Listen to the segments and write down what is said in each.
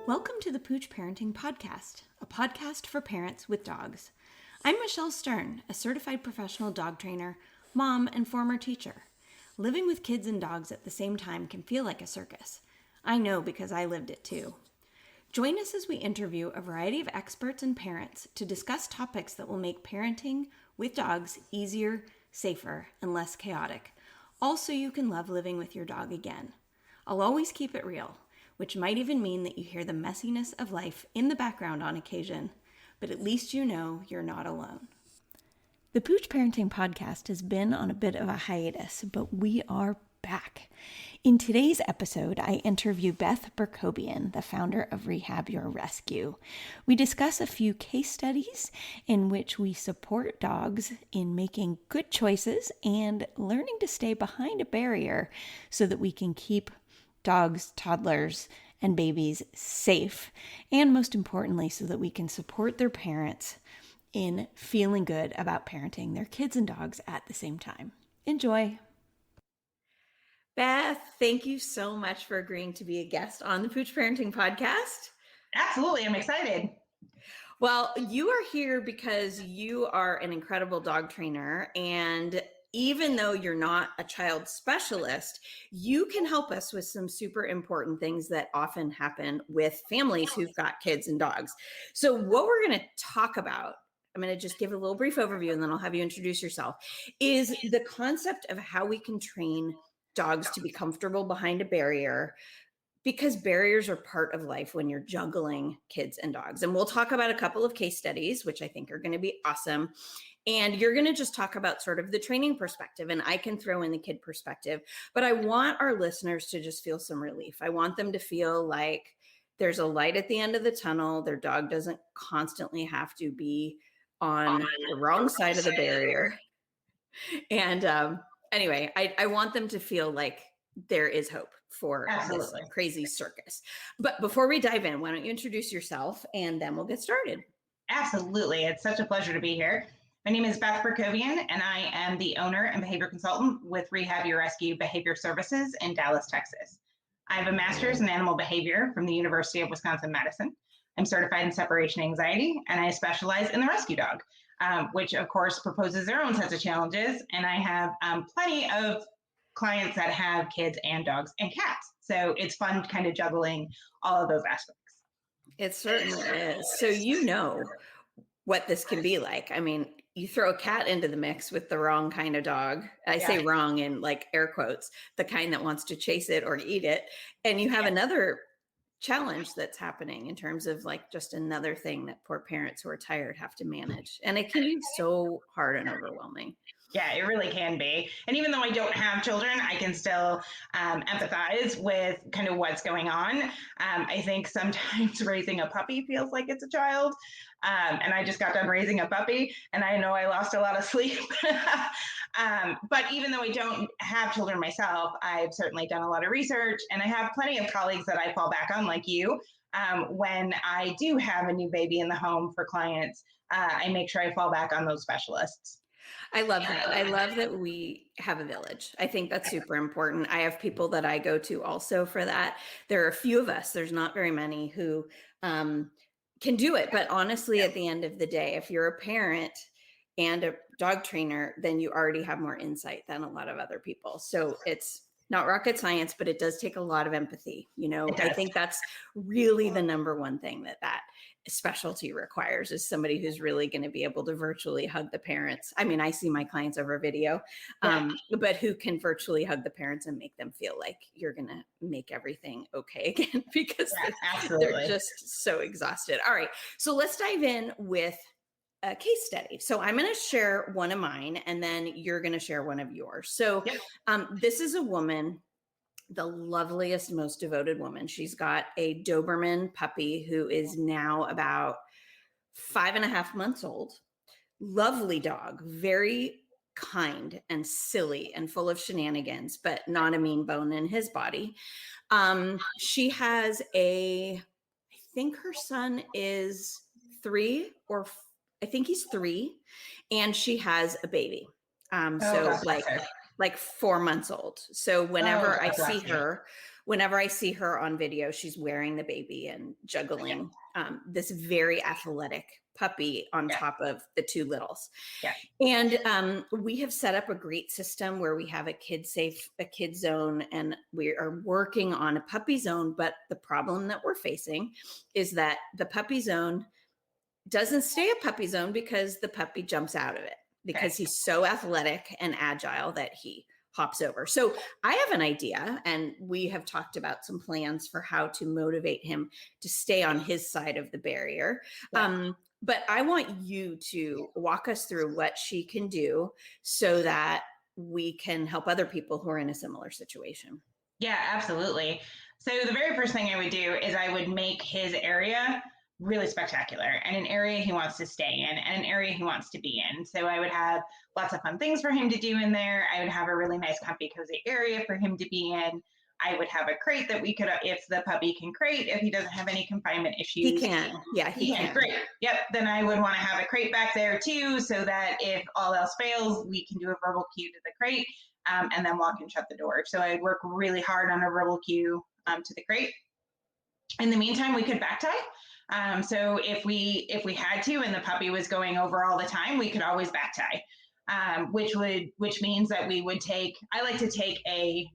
Welcome to the Pooch Parenting Podcast, a podcast for parents with dogs. I'm Michelle Stern, a certified professional dog trainer, mom, and former teacher. Living with kids and dogs at the same time can feel like a circus. I know because I lived it too. Join us as we interview a variety of experts and parents to discuss topics that will make parenting with dogs easier, safer, and less chaotic. Also, you can love living with your dog again. I'll always keep it real, which might even mean that you hear the messiness of life in the background on occasion, but at least you know you're not alone. The Pooch Parenting Podcast has been on a bit of a hiatus, but we are back. In today's episode, I interview Beth Berkobien, the founder of Rehab Your Rescue. We discuss a few case studies in which we support dogs in making good choices and learning to stay behind a barrier so that we can keep dogs, toddlers, and babies safe, and most importantly, so that we can support their parents in feeling good about parenting their kids and dogs at the same time. Enjoy. Beth, thank you so much for agreeing to be a guest on the Pooch Parenting Podcast. Absolutely. I'm excited. Well, you are here because you are an incredible dog trainer, and even though you're not a child specialist, you can help us with some super important things that often happen with families who've got kids and dogs. So what we're going to talk about, I'm going to just give a little brief overview and then I'll have you introduce yourself, is the concept of how we can train dogs to be comfortable behind a barrier, because barriers are part of life when you're juggling kids and dogs. And we'll talk about a couple of case studies, which I think are going to be awesome. And you're going to just talk about sort of the training perspective, and I can throw in the kid perspective. But I want our listeners to just feel some relief. I want them to feel like there's a light at the end of the tunnel. Their dog doesn't constantly have to be on the wrong side of the barrier. And anyway, I want them to feel like there is hope for this crazy circus. But before we dive in, why don't you introduce yourself and then we'll get started. Absolutely. It's such a pleasure to be here. My name is Beth Berkobien, and I am the owner and behavior consultant with Rehab Your Rescue Behavior Services in Dallas, Texas. I have a master's in animal behavior from the University of Wisconsin-Madison. I'm certified in separation anxiety, and I specialize in the rescue dog, which of course proposes their own sets of challenges. And I have plenty of clients that have kids and dogs and cats. So it's fun kind of juggling all of those aspects. It certainly is. So you know what this can be like. I mean, you throw a cat into the mix with the wrong kind of dog. I say wrong in like air quotes, the kind that wants to chase it or eat it. And you have another challenge that's happening in terms of like just another thing that poor parents who are tired have to manage. And it can be so hard and overwhelming. Yeah, it really can be. And even though I don't have children, I can still empathize with kind of what's going on. I think sometimes raising a puppy feels like it's a child. And I just got done raising a puppy, and I know I lost a lot of sleep. But even though I don't have children myself, I've certainly done a lot of research, and I have plenty of colleagues that I fall back on, like you. When I do have a new baby in the home for clients, I make sure I fall back on those specialists. I love that. I love that we have a village. I think that's super important. I have people that I go to also for that. There are a few of us, there's not very many who can do it. But honestly, at the end of the day, if you're a parent and a dog trainer, then you already have more insight than a lot of other people. So it's not rocket science, but it does take a lot of empathy. You know, I think that's really the number one thing that specialty requires, is somebody who's really going to be able to virtually hug the parents. I mean, I see my clients over video, but who can virtually hug the parents and make them feel like you're going to make everything okay again, because they're just so exhausted. All right. So let's dive in with a case study. So I'm going to share one of mine, and then you're going to share one of yours. So this is a woman, the loveliest, most devoted woman. She's got a Doberman puppy who is now about 5.5 months old. Lovely dog, very kind and silly and full of shenanigans, but not a mean bone in his body. She has I think her son is 3 or I think he's 3, and she has a baby. Like 4 months old. So whenever I see her, whenever I see her on video, she's wearing the baby and Yeah. juggling this very athletic puppy on Yeah. top of the two littles. Yeah. And we have set up a great system where we have a kid zone, and we are working on a puppy zone. But the problem that we're facing is that the puppy zone doesn't stay a puppy zone because the puppy jumps out of it because Okay. he's so athletic and agile that he hops over. So I have an idea, and we have talked about some plans for how to motivate him to stay on his side of the barrier. Yeah. But I want you to walk us through what she can do so that we can help other people who are in a similar situation. Yeah, absolutely. So the very first thing I would do is I would make his area really spectacular and an area he wants to stay in and an area he wants to be in. So I would have lots of fun things for him to do in there. I would have a really nice comfy cozy area for him to be in. I would have a crate that we could, if the puppy can crate, if he doesn't have any confinement issues. He can. Yeah, he can. Great. Yep. Then I would want to have a crate back there too, so that if all else fails, we can do a verbal cue to the crate and then lock and shut the door. So I'd work really hard on a verbal cue to the crate. In the meantime, we could back tie. So if we had to, and the puppy was going over all the time, we could always back tie, which means that we would take. I like to take a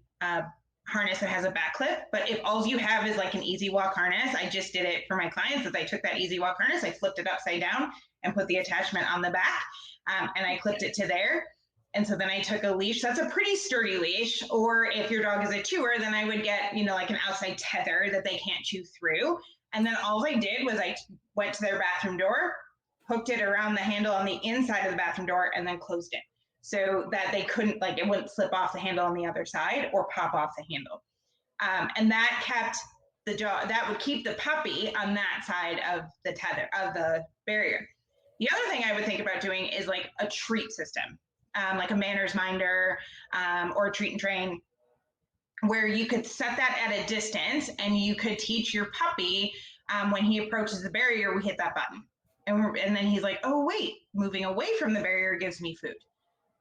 harness that has a back clip, but if all you have is like an easy walk harness, I just did it for my clients. Is I took that easy walk harness, I flipped it upside down, and put the attachment on the back, and I clipped it to there. And so then I took a leash. That's a pretty sturdy leash. Or if your dog is a chewer, then I would get, like an outside tether that they can't chew through. And then all I did was I went to their bathroom door, hooked it around the handle on the inside of the bathroom door, and then closed it so that they couldn't, it wouldn't slip off the handle on the other side or pop off the handle. And that kept that would keep the puppy on that side of the tether, of the barrier. The other thing I would think about doing is like a treat system. Like a manners minder or a treat and train, where you could set that at a distance and you could teach your puppy when he approaches the barrier, we hit that button. And then he's like, oh, wait, moving away from the barrier gives me food.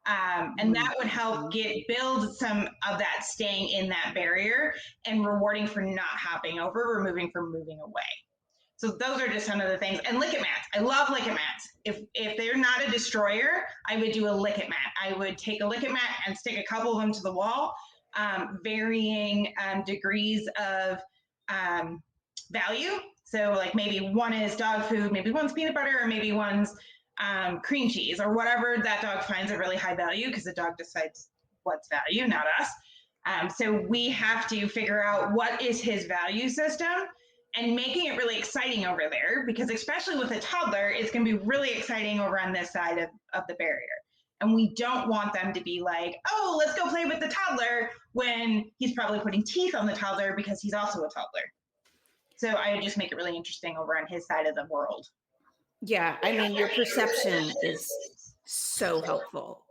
And that would help build some of that staying in that barrier and rewarding for not hopping over, removing for moving away. So those are just some of the things. And lick-it mats. I love lick-it mats. If they're not a destroyer, I would do a lick-it mat. I would take a lick-it mat and stick a couple of them to the wall, varying degrees of value. So like maybe one is dog food, maybe one's peanut butter, or maybe one's cream cheese, or whatever that dog finds a really high value, because the dog decides what's value, not us. So we have to figure out what is his value system and making it really exciting over there, because especially with a toddler, it's going to be really exciting over on this side of the barrier. And we don't want them to be like, oh, let's go play with the toddler, when he's probably putting teeth on the toddler because he's also a toddler. So I would just make it really interesting over on his side of the world. Yeah, I mean, your perception is so helpful,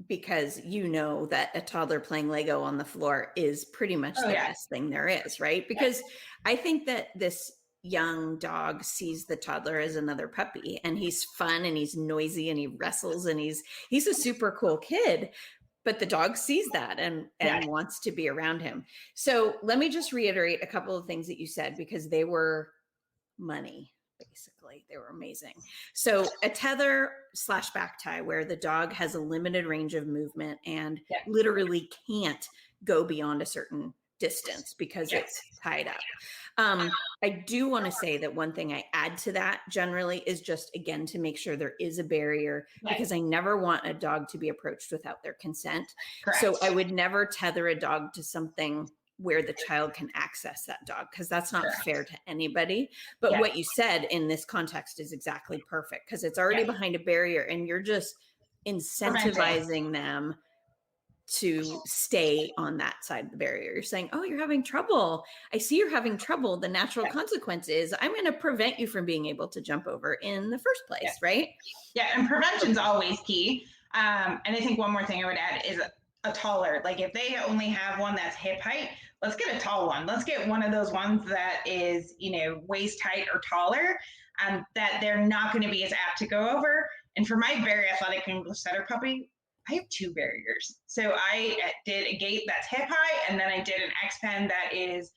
because that a toddler playing Lego on the floor is pretty much the best thing there is, right? Because I think that this young dog sees the toddler as another puppy, and he's fun and he's noisy and he wrestles and he's a super cool kid, but the dog sees that and wants to be around him. So let me just reiterate a couple of things that you said, because they were money. Basically, they were amazing. So a tether / back tie, where the dog has a limited range of movement and literally can't go beyond a certain distance because it's tied up. I do want to say that one thing I add to that generally is just, again, to make sure there is a barrier, because I never want a dog to be approached without their consent. Correct. So I would never tether a dog to something where the child can access that dog, because that's not fair to anybody. But what you said in this context is exactly perfect, because it's already behind a barrier and you're just incentivizing them to stay on that side of the barrier. You're saying, oh, you're having trouble. I see you're having trouble. The natural consequence is I'm going to prevent you from being able to jump over in the first place, right? Yeah, and prevention's always key. And I think one more thing I would add is a taller, like if they only have one that's hip height, let's get a tall one. Let's get one of those ones that is, waist height or taller, that they're not going to be as apt to go over. And for my very athletic English setter puppy, I have two barriers. So I did a gait that's hip high, and then I did an X pen that is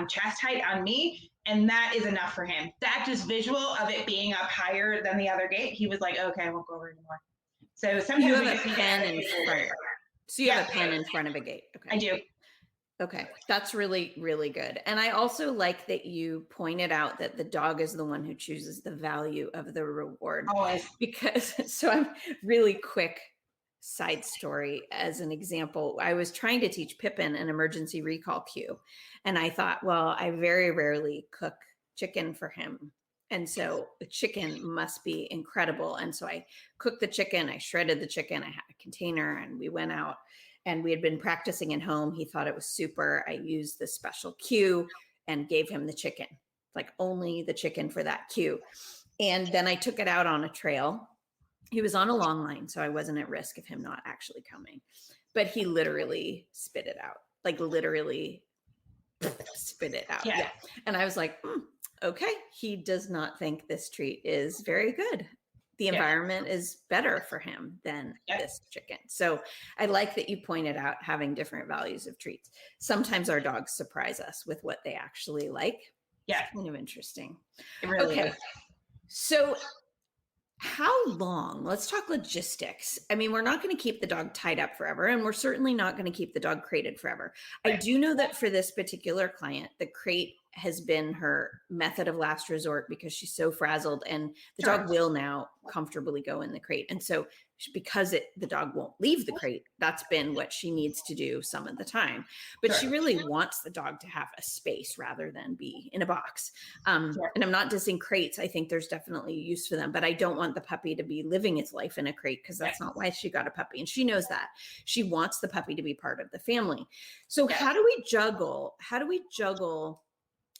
chest height on me, and that is enough for him. That just visual of it being up higher than the other gate, he was like, okay, I won't go over anymore. So sometimes You have we a just need to pen add in a front. So you have a pen in front of a gate. Okay. I do. Okay. That's really, really good. And I also like that you pointed out that the dog is the one who chooses the value of the reward. Always. Because, so I'm really quick side story as an example. I was trying to teach Pippin an emergency recall cue. And I thought, well, I very rarely cook chicken for him. And so the chicken must be incredible. And so I cooked the chicken, I shredded the chicken, I had a container, and we went out and we had been practicing at home. He thought it was super. I used the special cue and gave him the chicken, like only the chicken for that cue. And then I took it out on a trail. He was on a long line, so I wasn't at risk of him not actually coming. But he literally spit it out, like literally spit it out. Yeah. And I was like, okay, he does not think this treat is very good. The environment is better for him than this chicken. So I like that you pointed out having different values of treats. Sometimes our dogs surprise us with what they actually like. Yeah. It's kind of interesting. It really is. So how long? Let's talk logistics. I mean, we're not going to keep the dog tied up forever, and we're certainly not going to keep the dog crated forever. Right. I do know that for this particular client, the crate has been her method of last resort because she's so frazzled, and the dog will now comfortably go in the crate. And so because the dog won't leave the crate, that's been what she needs to do some of the time. But she really wants the dog to have a space rather than be in a box. And I'm not dissing crates. I think there's definitely use for them, but I don't want the puppy to be living its life in a crate because that's not why she got a puppy. And she knows that. She wants the puppy to be part of the family. So how do we juggle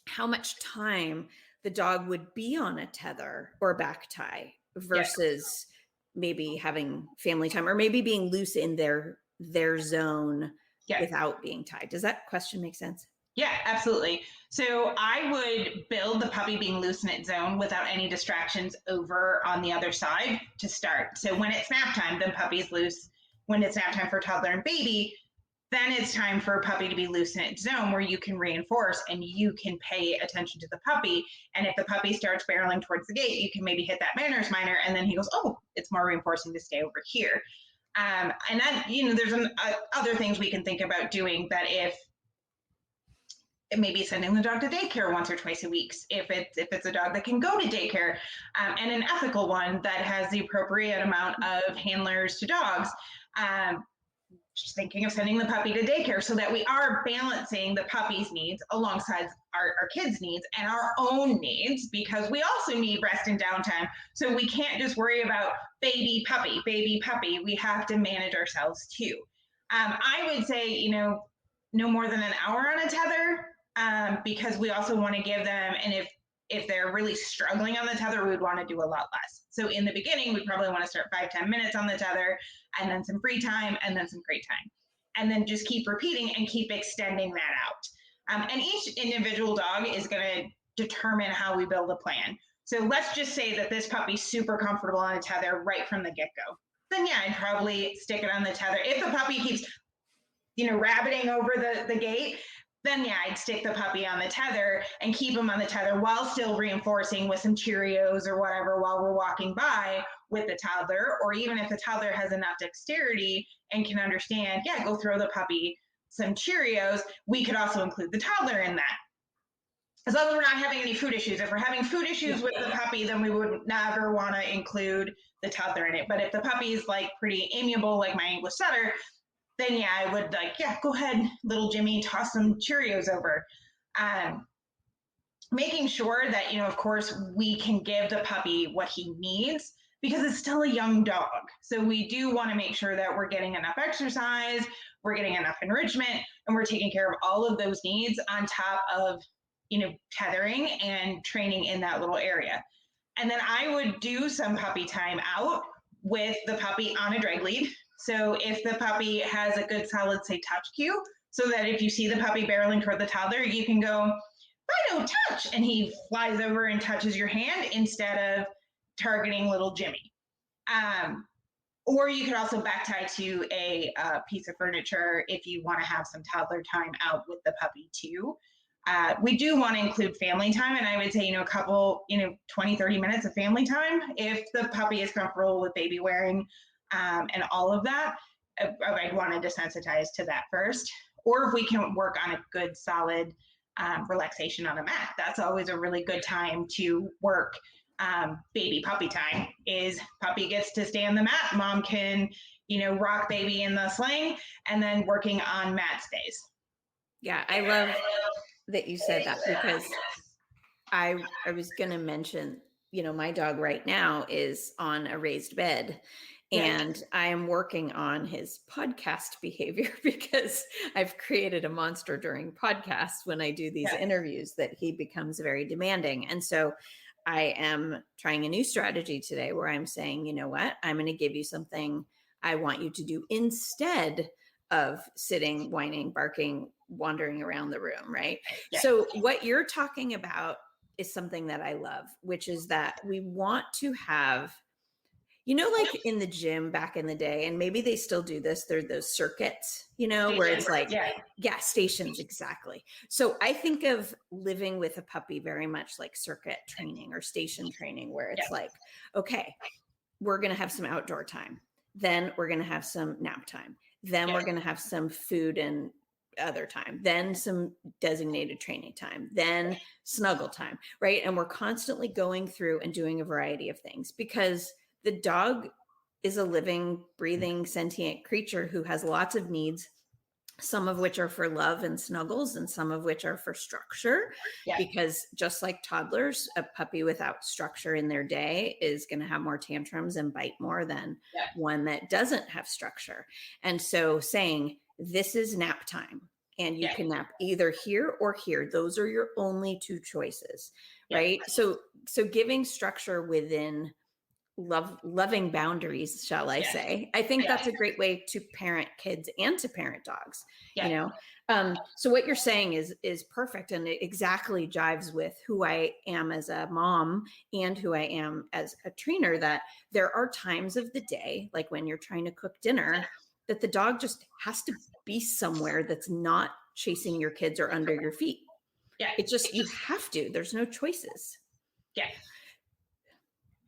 how much time the dog would be on a tether or back tie versus maybe having family time, or maybe being loose in their zone without being tied? Does that question make sense? Yeah, absolutely. So I would build the puppy being loose in its zone without any distractions over on the other side to start. So when it's nap time, then puppy's loose. When it's nap time for toddler and baby, then it's time for a puppy to be loose in its zone where you can reinforce and you can pay attention to the puppy. And if the puppy starts barreling towards the gate, you can maybe hit that manners minor, and then he goes, oh, it's more reinforcing to stay over here. And then, there's other things we can think about doing, that if maybe sending the dog to daycare once or twice a week, if it's a dog that can go to daycare, and an ethical one that has the appropriate amount of handlers to dogs. Just thinking of sending the puppy to daycare so that we are balancing the puppy's needs alongside our kids' needs and our own needs, because we also need rest and downtime. So we can't just worry about baby puppy. We have to manage ourselves too. I would say, no more than an hour on a tether, because we also want to give them, and if they're really struggling on the tether, we would want to do a lot less. So in the beginning, we probably want to start 5-10 minutes on the tether, and then some free time, and then some crate time. And then just keep repeating and keep extending that out. And each individual dog is going to determine how we build a plan. So let's just say that this puppy's super comfortable on a tether right from the get-go. Then I'd probably stick it on the tether. If the puppy keeps, rabbiting over the gate, then I'd stick the puppy on the tether and keep him on the tether while still reinforcing with some Cheerios or whatever while we're walking by with the toddler. Or even if the toddler has enough dexterity and can understand, go throw the puppy some Cheerios, we could also include the toddler in that. As long as we're not having any food issues. If we're having food issues with the puppy, then we would never want to include the toddler in it. But if the puppy is pretty amiable, like my English setter, then I would go ahead, little Jimmy, toss some Cheerios over. Making sure that, of course, we can give the puppy what he needs, because it's still a young dog. So we do want to make sure that we're getting enough exercise, we're getting enough enrichment, and we're taking care of all of those needs on top of, tethering and training in that little area. And then I would do some puppy time out with the puppy on a drag lead. So if the puppy has a good solid, say, touch cue, so that if you see the puppy barreling toward the toddler, you can go, Fido, touch, and he flies over and touches your hand instead of targeting little Jimmy. Or you could also back tie to a piece of furniture if you want to have some toddler time out with the puppy too. We do want to include family time, and I would say, a couple, 20, 30 minutes of family time if the puppy is comfortable with baby wearing and all of that. I'd want to desensitize to that first. Or if we can work on a good, solid relaxation on a mat, that's always a really good time to work. Baby puppy time is puppy gets to stay on the mat, mom can rock baby in the sling, and then working on mat stays. Yeah, I love that you said that, because I was going to mention, my dog right now is on a raised bed, and I am working on his podcast behavior because I've created a monster during podcasts when I do these interviews that he becomes very demanding. And so I am trying a new strategy today where I'm saying, you know what, I'm going to give you something I want you to do instead of sitting, whining, barking, wandering around the room, right? So what you're talking about is something that I love, which is that we want to have, like in the gym back in the day, and maybe they still do this, there are those circuits, where it's like, stations, exactly. So I think of living with a puppy very much like circuit training or station training, where it's like, okay, we're going to have some outdoor time. Then we're going to have some nap time. Then we're going to have some food and other time, then some designated training time, then snuggle time, right? And we're constantly going through and doing a variety of things, because the dog is a living, breathing, sentient creature who has lots of needs, some of which are for love and snuggles, and some of which are for structure. Because just like toddlers, a puppy without structure in their day is going to have more tantrums and bite more than one that doesn't have structure. And so saying, this is nap time, and you can nap either here or here. Those are your only two choices, right? So giving structure within loving boundaries, shall I say. I think that's a great way to parent kids and to parent dogs, so what you're saying is perfect, and it exactly jives with who I am as a mom and who I am as a trainer, that there are times of the day, like when you're trying to cook dinner, that the dog just has to be somewhere that's not chasing your kids or under your feet. It's just, you have to, there's no choices.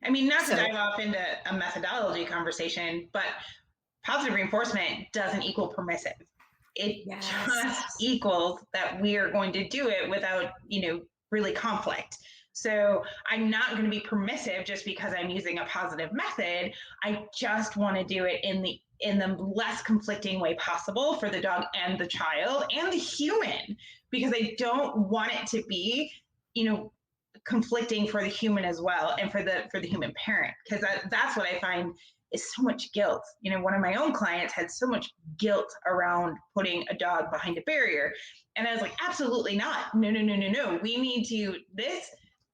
I mean, not to dive off into a methodology conversation, but positive reinforcement doesn't equal permissive. It just equals that we are going to do it without, really conflict. So I'm not going to be permissive just because I'm using a positive method. I just want to do it in the less conflicting way possible for the dog and the child and the human, because I don't want it to be, conflicting for the human as well, and for the human parent, because that's what I find is so much guilt. One of my own clients had so much guilt around putting a dog behind a barrier, and I was like, absolutely not. No. We need to. This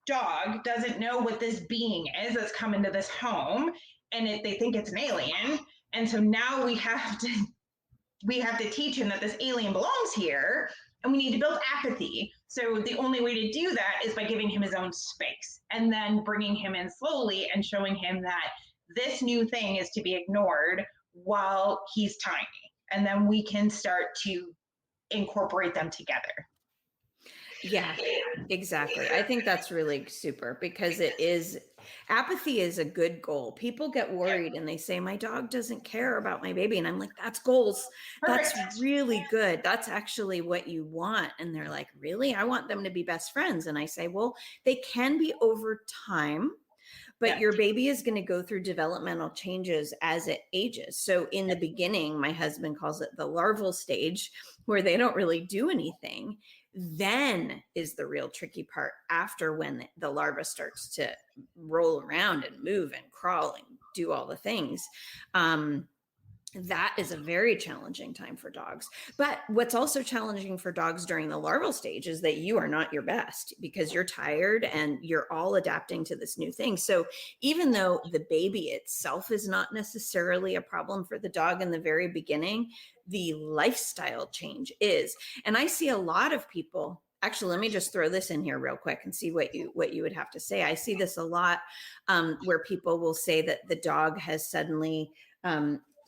dog doesn't know what this being is that's come into this home, and they think it's an alien, and so now we have to teach him that this alien belongs here, and we need to build apathy. So the only way to do that is by giving him his own space, and then bringing him in slowly and showing him that this new thing is to be ignored while he's tiny. And then we can start to incorporate them together. Yeah, exactly. I think that's really super, because apathy is a good goal. People get worried and they say, my dog doesn't care about my baby. And I'm like, that's goals. That's really good. That's actually what you want. And they're like, really? I want them to be best friends. And I say, well, they can be over time, but your baby is going to go through developmental changes as it ages. So in the beginning, my husband calls it the larval stage, where they don't really do anything. Then is the real tricky part, after when the larva starts to roll around and move and crawl and do all the things. That is a very challenging time for dogs. But what's also challenging for dogs during the larval stage is that you are not your best, because you're tired and you're all adapting to this new thing. So even though the baby itself is not necessarily a problem for the dog in the very beginning, the lifestyle change is. And I see a lot of people, actually, let me just throw this in here real quick and see what you would have to say. I see this a lot, where people will say that the dog has suddenly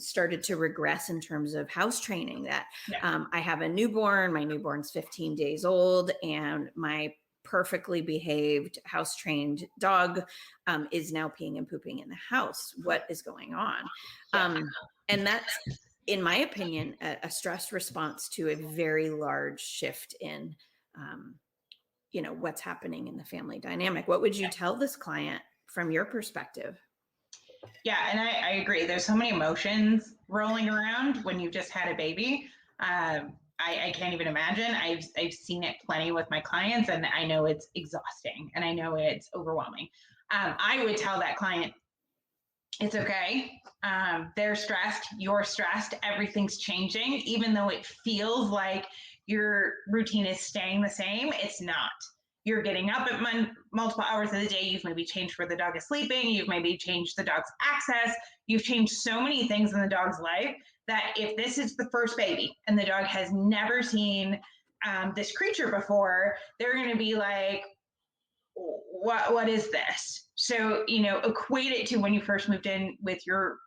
started to regress in terms of house training. That Yeah. I have a newborn, my newborn's 15 days old, and my perfectly behaved house trained dog is now peeing and pooping in the house. What is going on? Yeah. And that's, in my opinion, a stress response to a very large shift in what's happening in the family dynamic. What would you tell this client from your perspective? Yeah, and I agree. There's so many emotions rolling around when you've just had a baby. I can't even imagine. I've seen it plenty with my clients, and I know it's exhausting, and I know it's overwhelming. I would tell that client, it's okay. They're stressed. You're stressed. Everything's changing, even though it feels like your routine is staying the same. It's not. You're getting up at multiple hours of the day. You've maybe changed where the dog is sleeping. You've maybe changed the dog's access. You've changed so many things in the dog's life that if this is the first baby and the dog has never seen this creature before, they're going to be like, what is this? So, equate it to when you first moved in with your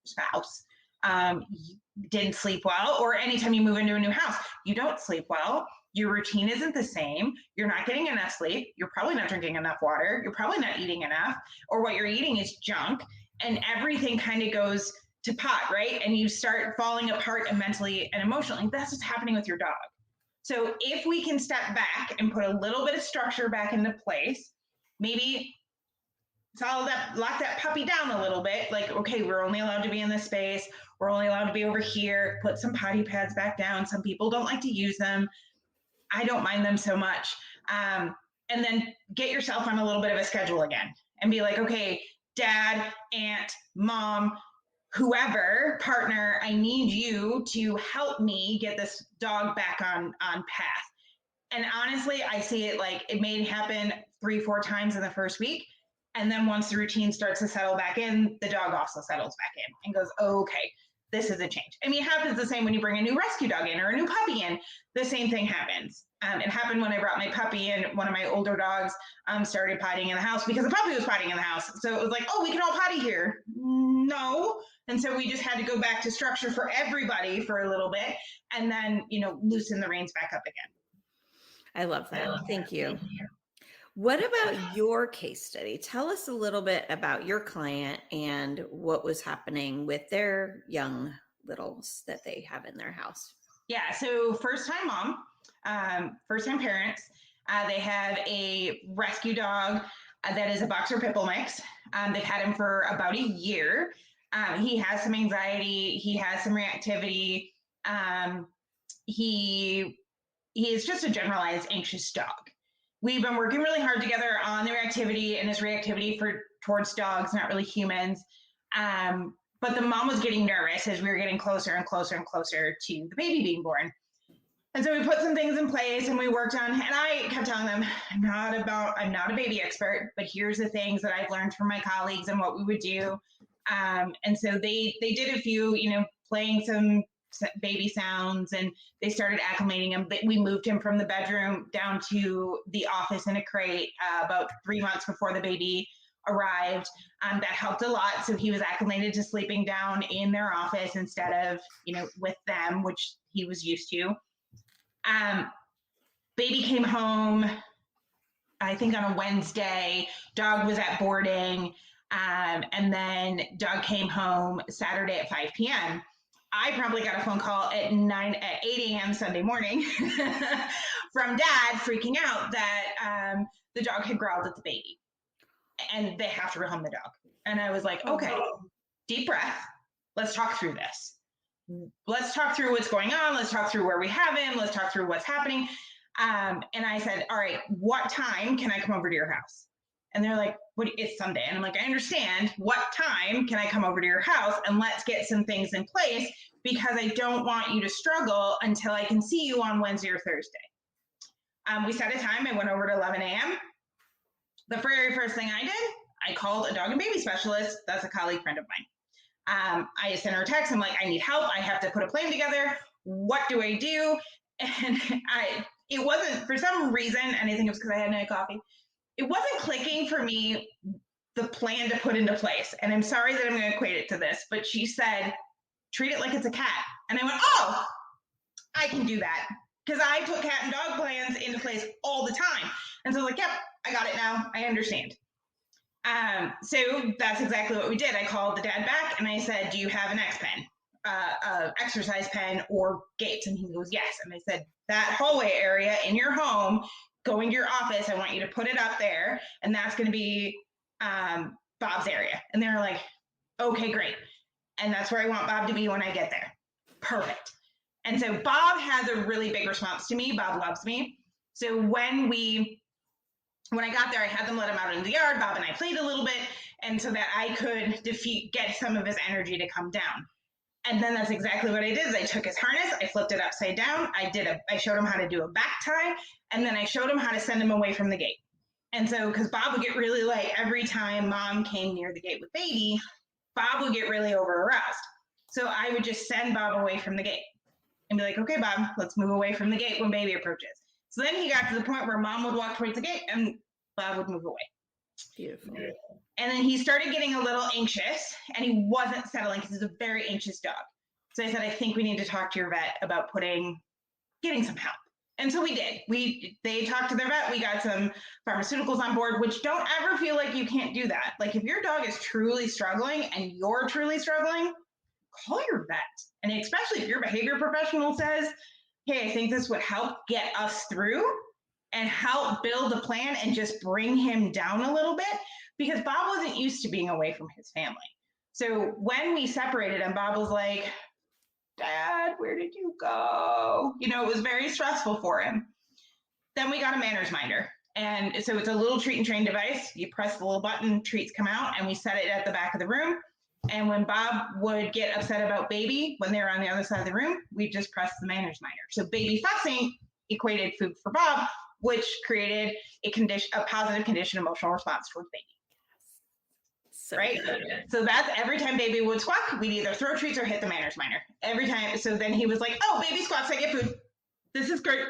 spouse. You didn't sleep well, or anytime you move into a new house, you don't sleep well. Your routine isn't the same. You're not getting enough sleep. You're probably not drinking enough water. You're probably not eating enough, or what you're eating is junk, and everything kind of goes to pot, right? And you start falling apart mentally and emotionally. That's what's happening with your dog. So if we can step back and put a little bit of structure back into place, maybe lock that puppy down a little bit. Like, okay, we're only allowed to be in this space. We're only allowed to be over here. Put some potty pads back down. Some people don't like to use them. I don't mind them so much. And then get yourself on a little bit of a schedule again and be like, okay, dad, aunt, mom, whoever, partner, I need you to help me get this dog back on path. And honestly, I see it like it may happen 3-4 times in the first week. And then once the routine starts to settle back in, the dog also settles back in and goes, oh, okay, this is a change. I mean, it happens the same when you bring a new rescue dog in or a new puppy in, the same thing happens. It happened when I brought my puppy in. One of my older dogs started pottying in the house because the puppy was pottying in the house. So it was like, oh, we can all potty here. No. And so we just had to go back to structure for everybody for a little bit and then, loosen the reins back up again. I love that. Thank you. What about your case study? Tell us a little bit about your client and what was happening with their young littles that they have in their house. Yeah, so first-time mom, first-time parents. They have a rescue dog that is a boxer pit bull mix. They've had him for about a year. He has some anxiety. He has some reactivity. He is just a generalized anxious dog. We've been working really hard together on the reactivity and his reactivity towards dogs, not really humans. But the mom was getting nervous as we were getting closer and closer and closer to the baby being born. And so we put some things in place and we worked on, and I kept telling them, I'm not a baby expert, but here's the things that I've learned from my colleagues and what we would do. And so they did a few, playing some baby sounds, and they started acclimating him. We moved him from the bedroom down to the office in a crate about 3 months before the baby arrived. That helped a lot. So he was acclimated to sleeping down in their office instead of, with them, which he was used to. Baby came home, I think on a Wednesday. Dog was at boarding. And then dog came home Saturday at 5 p.m. I probably got a phone call at 8 a.m. Sunday morning from dad freaking out that the dog had growled at the baby and they have to rehome the dog. And I was like, okay, deep breath. Let's talk through this. Let's talk through what's going on. Let's talk through where we have him. Let's talk through what's happening. And I said, all right, what time can I come over to your house? And they're like, it's Sunday. And I'm like, I understand. What time can I come over to your house? And let's get some things in place because I don't want you to struggle until I can see you on Wednesday or Thursday. We set a time. I went over at 11 a.m. The very first thing I did, I called a dog and baby specialist. That's a colleague friend of mine. I sent her a text. I'm like, I need help. I have to put a plan together. What do I do? And it wasn't, for some reason, and I think it was because I hadn't had coffee, it wasn't clicking for me the plan to put into place. And I'm sorry that I'm going to equate it to this, but she said, treat it like it's a cat. And I went, oh, I can do that. Because I put cat and dog plans into place all the time. And so I was like, yep, I got it now. I understand. So that's exactly what we did. I called the dad back and I said, do you have an X pen, exercise pen or gates? And he goes, yes. And I said, that hallway area in your home, going to your office, I want you to put it up there. And that's going to be Bob's area. And they were like, okay, great. And that's where I want Bob to be when I get there. Perfect. And so Bob has a really big response to me. Bob loves me. So when I got there, I had them let him out in the yard. Bob and I played a little bit, and so that I could get some of his energy to come down. And then that's exactly what I did. Is I took his harness, I flipped it upside down. I showed him how to do a back tie, and then I showed him how to send him away from the gate. And so, because Bob would get really every time mom came near the gate with baby, Bob would get really over aroused. So I would just send Bob away from the gate and be like, okay, Bob, let's move away from the gate when baby approaches. So then he got to the point where mom would walk towards the gate and Bob would move away. Beautiful. And then he started getting a little anxious and he wasn't settling because he's a very anxious dog. So I said, I think we need to talk to your vet about getting some help. And so we did. They talked to their vet. We got some pharmaceuticals on board, which don't ever feel like you can't do that. Like if your dog is truly struggling and you're truly struggling, call your vet. And especially if your behavior professional says, hey, I think this would help get us through and help build a plan and just bring him down a little bit, because Bob wasn't used to being away from his family. So when we separated him, Bob was like, Dad, where did you go? You know, it was very stressful for him. Then we got a manners minder. And so it's a little treat and train device. You press the little button, treats come out, and we set it at the back of the room. And when Bob would get upset about baby, when they were on the other side of the room, we just pressed the manners minder. So baby fussing equated food for Bob, which created a positive conditioned emotional response towards baby. So right? Good. So that's every time baby would squawk, we'd either throw treats or hit the manners minder. Every time. So then he was like, oh, baby squawks, I get food. This is great.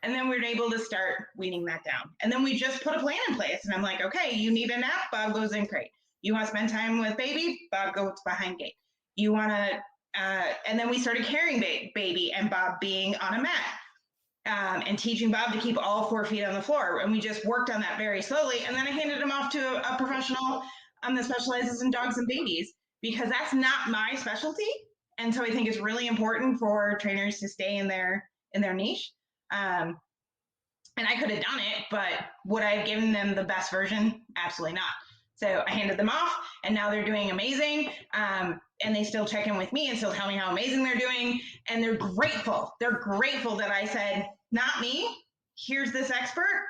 And then we were able to start weaning that down. And then we just put a plan in place. And I'm like, okay, you need a nap, Bob goes in crate. You want to spend time with baby, Bob goes behind gate. You want to, and then we started carrying baby and Bob being on a mat. And teaching Bob to keep all 4 feet on the floor. And we just worked on that very slowly. And then I handed him off to a professional that specializes in dogs and babies, because that's not my specialty. And so I think it's really important for trainers to stay in their niche. And I could have done it, but would I have given them the best version? Absolutely not. So I handed them off and now they're doing amazing. And they still check in with me and still tell me how amazing they're doing. And they're grateful. They're grateful that I said, not me, here's this expert,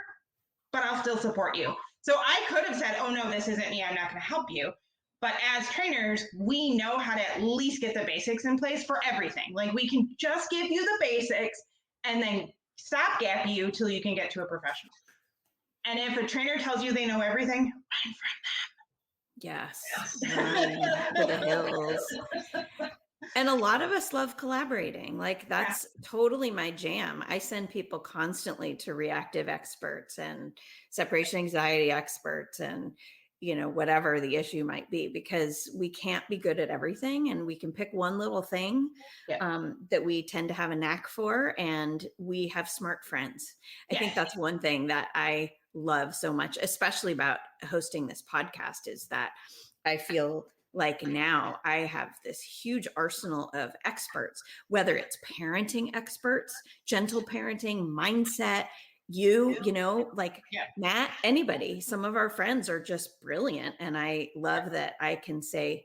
but I'll still support you. So I could have said, oh no, this isn't me, I'm not going to help you. But as trainers, we know how to at least get the basics in place for everything. Like we can just give you the basics and then stopgap you till you can get to a professional. And if a trainer tells you they know everything, run from them. Yes, run for the hills. And a lot of us love collaborating. Like that's totally my jam. I send people constantly to reactive experts and separation anxiety experts and, you know, whatever the issue might be, because we can't be good at everything and we can pick one little thing that we tend to have a knack for. And we have smart friends. I think that's one thing that I love so much, especially about hosting this podcast, is that I feel like now I have this huge arsenal of experts, whether it's parenting experts, gentle parenting, mindset, you know, like Matt, anybody. Some of our friends are just brilliant. And I love that I can say,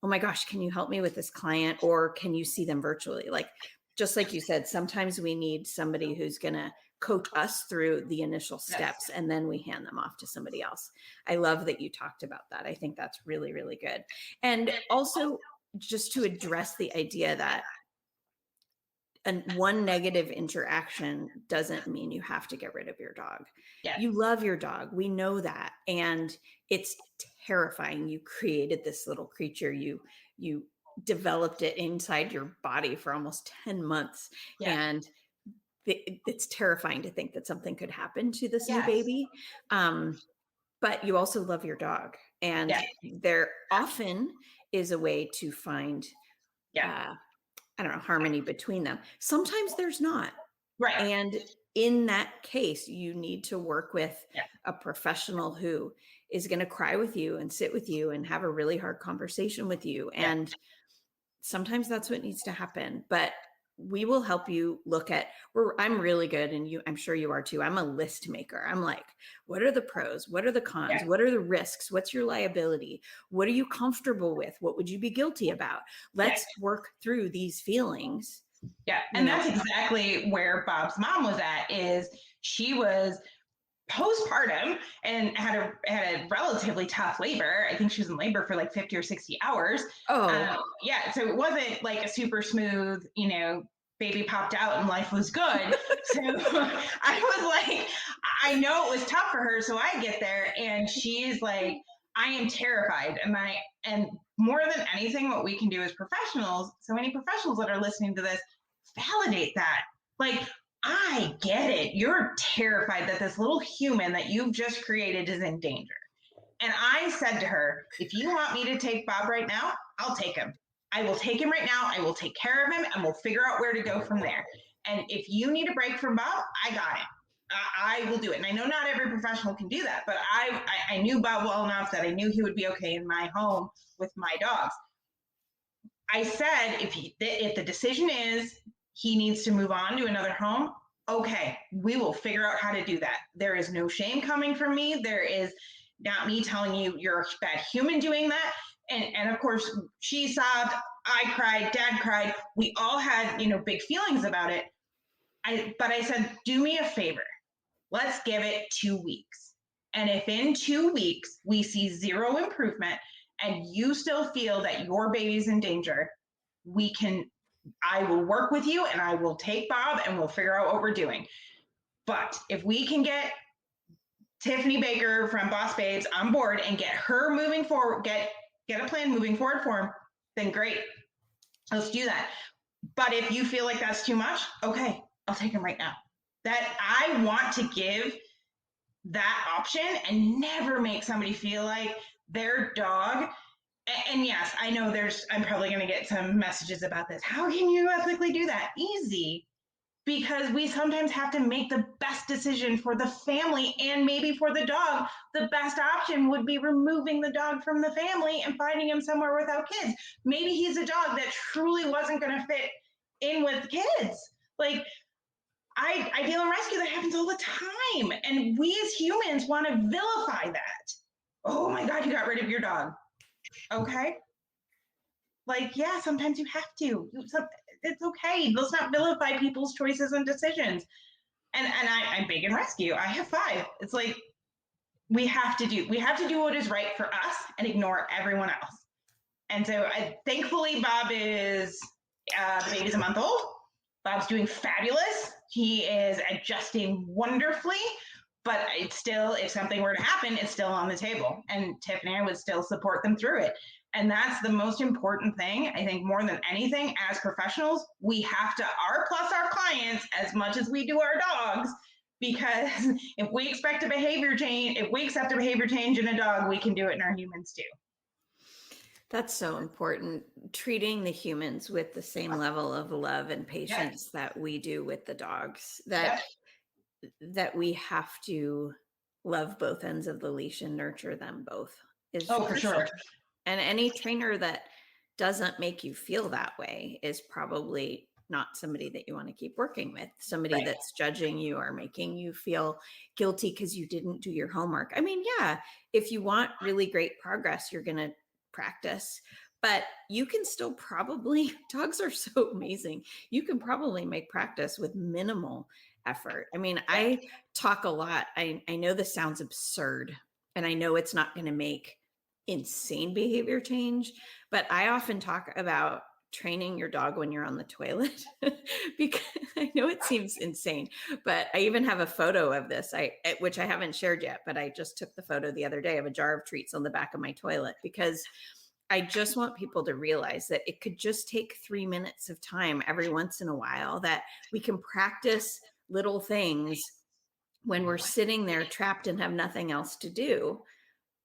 oh my gosh, can you help me with this client? Or can you see them virtually? Like, just like you said, sometimes we need somebody who's going to coach us through the initial steps and then we hand them off to somebody else. I love that you talked about that. I think that's really, really good. And also just to address the idea that one negative interaction doesn't mean you have to get rid of your dog. You love your dog. We know that. And it's terrifying. You created this little creature. You developed it inside your body for almost 10 months. And it's terrifying to think that something could happen to this new baby. But you also love your dog. And Yeah. there often is a way to find, Yeah. uh, I don't know, harmony between them. Sometimes there's not. Right. And in that case, you need to work with Yeah. a professional who is going to cry with you and sit with you and have a really hard conversation with you. Yeah. And sometimes that's what needs to happen. But we will help you look at I'm really good, and I'm sure you are too. I'm a list maker. I'm like, what are the pros? What are the cons? Yeah. What are the risks? What's your liability? What are you comfortable with? What would you be guilty about? Yeah. Let's work through these feelings. Yeah. You And know, that's exactly where Bob's mom was at, is she was postpartum and had a relatively tough labor. I think she was in labor for like 50 or 60 hours. oh, Yeah, so it wasn't like a super smooth, baby popped out and life was good. So I was like, I know it was tough for her. So I get there and she's like, I am terrified. And more than anything, what we can do as professionals, so any professionals that are listening to this, validate that. Like, I get it. You're terrified that this little human that you've just created is in danger. And I said to her, if you want me to take Bob right now, I'll take him. I will take him right now. I will take care of him and we'll figure out where to go from there. And if you need a break from Bob, I got it. I will do it. And I know not every professional can do that, but I knew Bob well enough that I knew he would be okay in my home with my dogs. I said, if the decision is he needs to move on to another home, okay, we will figure out how to do that. There is no shame coming from me. There is not me telling you you're a bad human doing that. And of course, she sobbed, I cried, Dad cried. We all had, big feelings about it. But I said, do me a favor. Let's give it 2 weeks. And if in 2 weeks we see zero improvement and you still feel that your baby's in danger, I will work with you and I will take Bob and we'll figure out what we're doing. But if we can get Tiffany Baker from Boss Babes on board and get her moving forward, get a plan moving forward for him, then great. Let's do that. But if you feel like that's too much, okay, I'll take him right now. That I want to give that option and never make somebody feel like their dog. And yes, I know I'm probably going to get some messages about this. How can you ethically do that? Easy. Because we sometimes have to make the best decision for the family and maybe for the dog. The best option would be removing the dog from the family and finding him somewhere without kids. Maybe he's a dog that truly wasn't going to fit in with kids. Like, I deal in rescue, that happens all the time. And we as humans want to vilify that. Oh my God, you got rid of your dog. Okay. Like, yeah, sometimes you have to. It's okay. Let's not vilify people's choices and decisions. And I'm big in rescue. I have 5. It's like we have to do what is right for us and ignore everyone else. And so thankfully Bob is the baby's a month old. Bob's doing fabulous. He is adjusting wonderfully. But it's still, if something were to happen, it's still on the table. And Tiffany and I would still support them through it. And that's the most important thing. I think more than anything, as professionals, we have to plus our clients as much as we do our dogs, because if we accept a behavior change in a dog, we can do it in our humans too. That's so important. Treating the humans with the same level of love and patience that we do with the dogs. That we have to love both ends of the leash and nurture them both is for sure. And any trainer that doesn't make you feel that way is probably not somebody that you want to keep working with. Somebody that's judging you or making you feel guilty because you didn't do your homework. I mean, yeah, if you want really great progress, you're going to practice, but you can still dogs are so amazing. You can probably make practice with minimal effort. I mean, I talk a lot. I know this sounds absurd, and I know it's not going to make insane behavior change, but I often talk about training your dog when you're on the toilet because I know it seems insane, but I even have a photo of this, which I haven't shared yet, but I just took the photo the other day of a jar of treats on the back of my toilet, because I just want people to realize that it could just take 3 minutes of time every once in a while, that we can practice little things when we're sitting there trapped and have nothing else to do.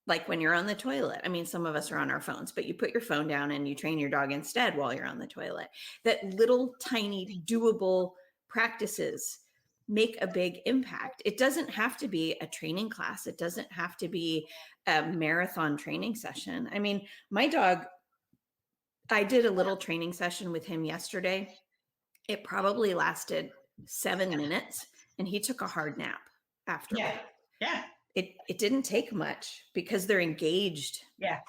like when you're on the toilet. I mean, some of us are on our phones, but you put your phone down and you train your dog instead while you're on the toilet. That little tiny doable practices make a big impact. It doesn't have to be a training class. It doesn't have to be a marathon training session. I mean, my dog, I did a little training session with him yesterday. It probably lasted 7 minutes and he took a hard nap afterward. Yeah. Yeah. It didn't take much because they're engaged. Yeah.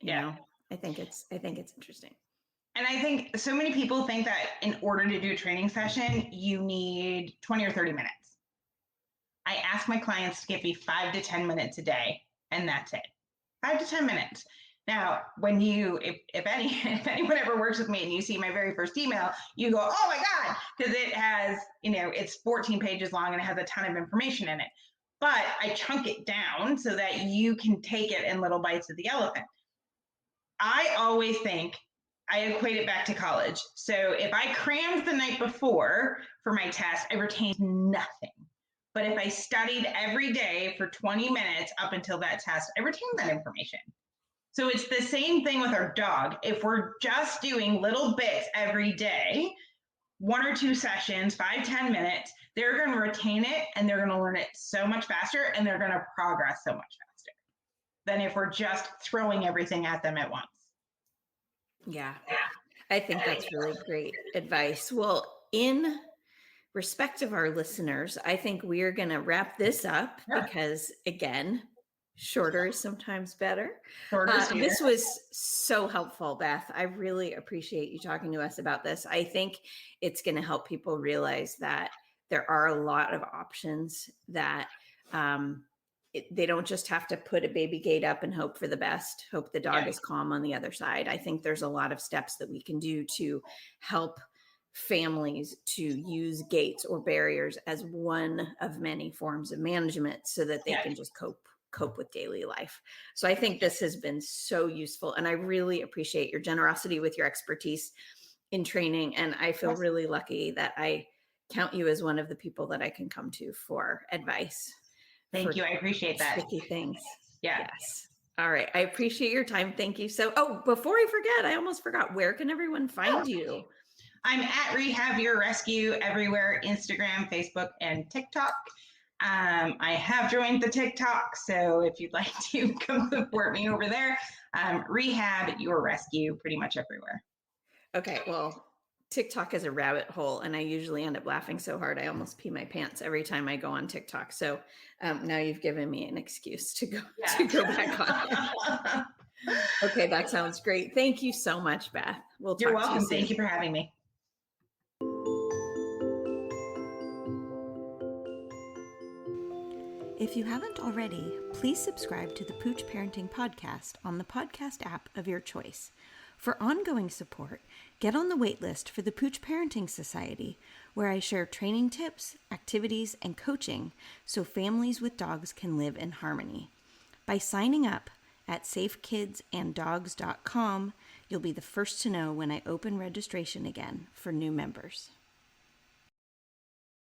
You Yeah. know, I think it's interesting. And I think so many people think that in order to do a training session, you need 20 or 30 minutes. I ask my clients to give me 5 to 10 minutes a day, and that's it. 5 to 10 minutes. Now, when you, if anyone ever works with me and you see my very first email, you go, oh my God, because it has, it's 14 pages long and it has a ton of information in it. But I chunk it down so that you can take it in little bites of the elephant. I always think I equate it back to college. So if I crammed the night before for my test, I retained nothing. But if I studied every day for 20 minutes up until that test, I retained that information. So it's the same thing with our dog. If we're just doing little bits every day, 1 or 2 sessions, 5, 10 minutes, they're going to retain it and they're going to learn it so much faster and they're going to progress so much faster than if we're just throwing everything at them at once. Yeah, I think that's really great advice. Well, in respect of our listeners, I think we're going to wrap this up because, again, shorter is sometimes better. This was so helpful, Beth. I really appreciate you talking to us about this. I think it's going to help people realize that there are a lot of options, that they don't just have to put a baby gate up and hope for the best, hope the dog is calm on the other side. I think there's a lot of steps that we can do to help families to use gates or barriers as one of many forms of management so that they can just cope with daily life. So I think this has been so useful, and I really appreciate your generosity with your expertise in training. And I feel really lucky that I count you as one of the people that I can come to for advice. Thank you. I appreciate that. Tricky things. Yeah. Yes. All right. I appreciate your time. Thank you. So, before I forget, I almost forgot. Where can everyone find you? I'm at Rehab Your Rescue everywhere: Instagram, Facebook, and TikTok. I have joined the TikTok, so if you'd like to come support me over there, Rehab Your Rescue pretty much everywhere. Okay. Well, TikTok is a rabbit hole, and I usually end up laughing so hard I almost pee my pants every time I go on TikTok. So now you've given me an excuse to go back on it. Okay, that sounds great. Thank you so much, Beth. You're welcome. Thank you for having me. If you haven't already, please subscribe to the Pooch Parenting Podcast on the podcast app of your choice. For ongoing support, get on the waitlist for the Pooch Parenting Society, where I share training tips, activities, and coaching so families with dogs can live in harmony. By signing up at safekidsanddogs.com, you'll be the first to know when I open registration again for new members.